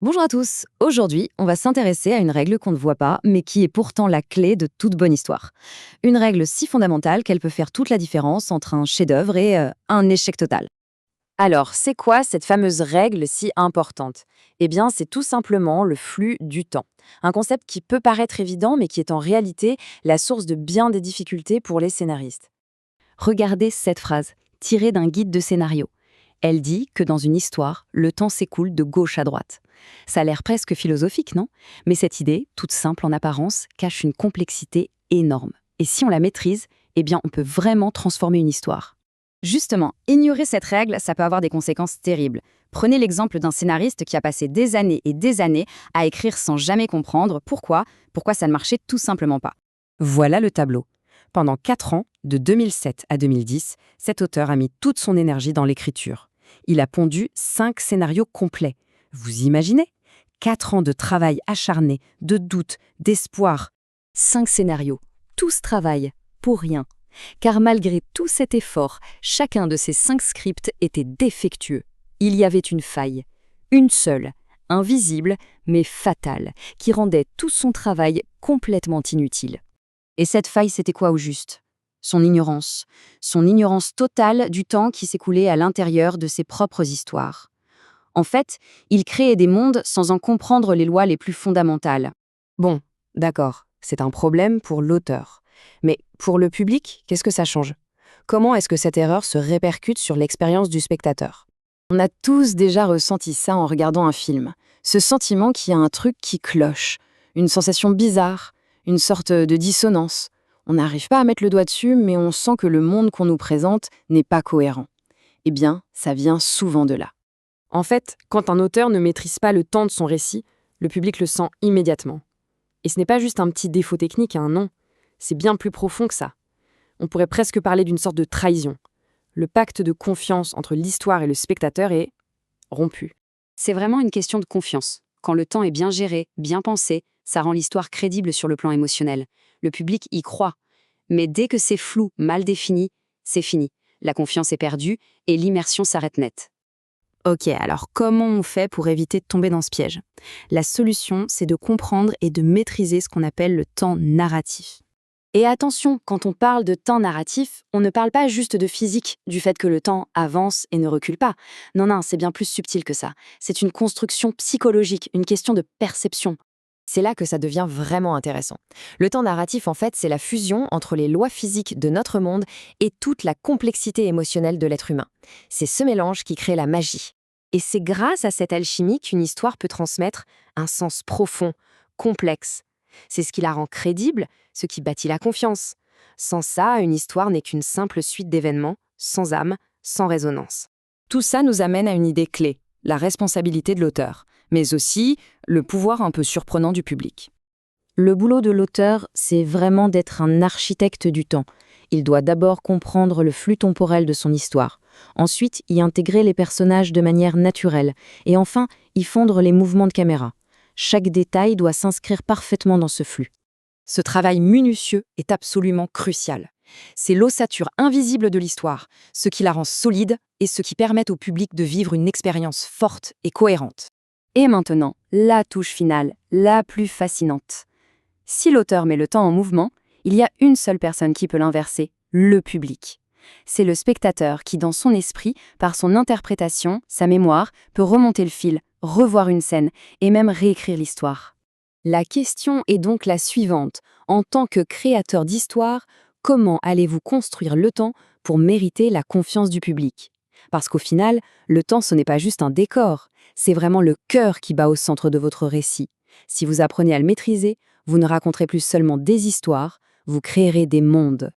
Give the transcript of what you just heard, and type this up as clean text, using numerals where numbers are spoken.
Bonjour à tous. Aujourd'hui, on va s'intéresser à une règle qu'on ne voit pas, mais qui est pourtant la clé de toute bonne histoire. Une règle si fondamentale qu'elle peut faire toute la différence entre un chef-d'œuvre et un échec total. Alors, c'est quoi cette fameuse règle si importante? Eh bien, c'est tout simplement le flux du temps. Un concept qui peut paraître évident, mais qui est en réalité la source de bien des difficultés pour les scénaristes. Regardez cette phrase, tirée d'un guide de scénario. Elle dit que dans une histoire, le temps s'écoule de gauche à droite. Ça a l'air presque philosophique, non? Mais cette idée, toute simple en apparence, cache une complexité énorme. Et si on la maîtrise, eh bien, on peut vraiment transformer une histoire. Justement, ignorer cette règle, ça peut avoir des conséquences terribles. Prenez l'exemple d'un scénariste qui a passé des années et des années à écrire sans jamais comprendre pourquoi ça ne marchait tout simplement pas. Voilà le tableau. Pendant 4 ans, de 2007 à 2010, cet auteur a mis toute son énergie dans l'écriture. Il a pondu 5 scénarios complets. Vous imaginez? 4 ans de travail acharné, de doute, d'espoir. 5 scénarios, tous travaillent, pour rien. Car malgré tout cet effort, chacun de ces 5 scripts était défectueux. Il y avait une faille, une seule, invisible mais fatale, qui rendait tout son travail complètement inutile. Et cette faille, c'était quoi au juste? Son ignorance totale du temps qui s'écoulait à l'intérieur de ses propres histoires. En fait, il créait des mondes sans en comprendre les lois les plus fondamentales. Bon, d'accord, c'est un problème pour l'auteur. Mais pour le public, qu'est-ce que ça change? Comment est-ce que cette erreur se répercute sur l'expérience du spectateur? On a tous déjà ressenti ça en regardant un film. Ce sentiment qu'il y a un truc qui cloche, une sensation bizarre, une sorte de dissonance. On n'arrive pas à mettre le doigt dessus, mais on sent que le monde qu'on nous présente n'est pas cohérent. Eh bien, ça vient souvent de là. En fait, quand un auteur ne maîtrise pas le temps de son récit, le public le sent immédiatement. Et ce n'est pas juste un petit défaut technique, non. C'est bien plus profond que ça. On pourrait presque parler d'une sorte de trahison. Le pacte de confiance entre l'histoire et le spectateur est rompu. C'est vraiment une question de confiance. Quand le temps est bien géré, bien pensé, ça rend l'histoire crédible sur le plan émotionnel. Le public y croit. Mais dès que c'est flou, mal défini, c'est fini. La confiance est perdue et l'immersion s'arrête net. Ok, alors comment on fait pour éviter de tomber dans ce piège? La solution, c'est de comprendre et de maîtriser ce qu'on appelle le temps narratif. Et attention, quand on parle de temps narratif, on ne parle pas juste de physique, du fait que le temps avance et ne recule pas. Non, c'est bien plus subtil que ça. C'est une construction psychologique, une question de perception. C'est là que ça devient vraiment intéressant. Le temps narratif, en fait, c'est la fusion entre les lois physiques de notre monde et toute la complexité émotionnelle de l'être humain. C'est ce mélange qui crée la magie. Et c'est grâce à cette alchimie qu'une histoire peut transmettre un sens profond, complexe. C'est ce qui la rend crédible, ce qui bâtit la confiance. Sans ça, une histoire n'est qu'une simple suite d'événements, sans âme, sans résonance. Tout ça nous amène à une idée clé, la responsabilité de l'auteur, mais aussi le pouvoir un peu surprenant du public. Le boulot de l'auteur, c'est vraiment d'être un architecte du temps. Il doit d'abord comprendre le flux temporel de son histoire, ensuite y intégrer les personnages de manière naturelle, et enfin y fondre les mouvements de caméra. Chaque détail doit s'inscrire parfaitement dans ce flux. Ce travail minutieux est absolument crucial. C'est l'ossature invisible de l'histoire, ce qui la rend solide et ce qui permet au public de vivre une expérience forte et cohérente. Et maintenant, la touche finale, la plus fascinante. Si l'auteur met le temps en mouvement, il y a une seule personne qui peut l'inverser, le public. C'est le spectateur qui, dans son esprit, par son interprétation, sa mémoire, peut remonter le fil, revoir une scène et même réécrire l'histoire. La question est donc la suivante. En tant que créateur d'histoire, comment allez-vous construire le temps pour mériter la confiance du public? Parce qu'au final, le temps, ce n'est pas juste un décor, c'est vraiment le cœur qui bat au centre de votre récit. Si vous apprenez à le maîtriser, vous ne raconterez plus seulement des histoires, vous créerez des mondes.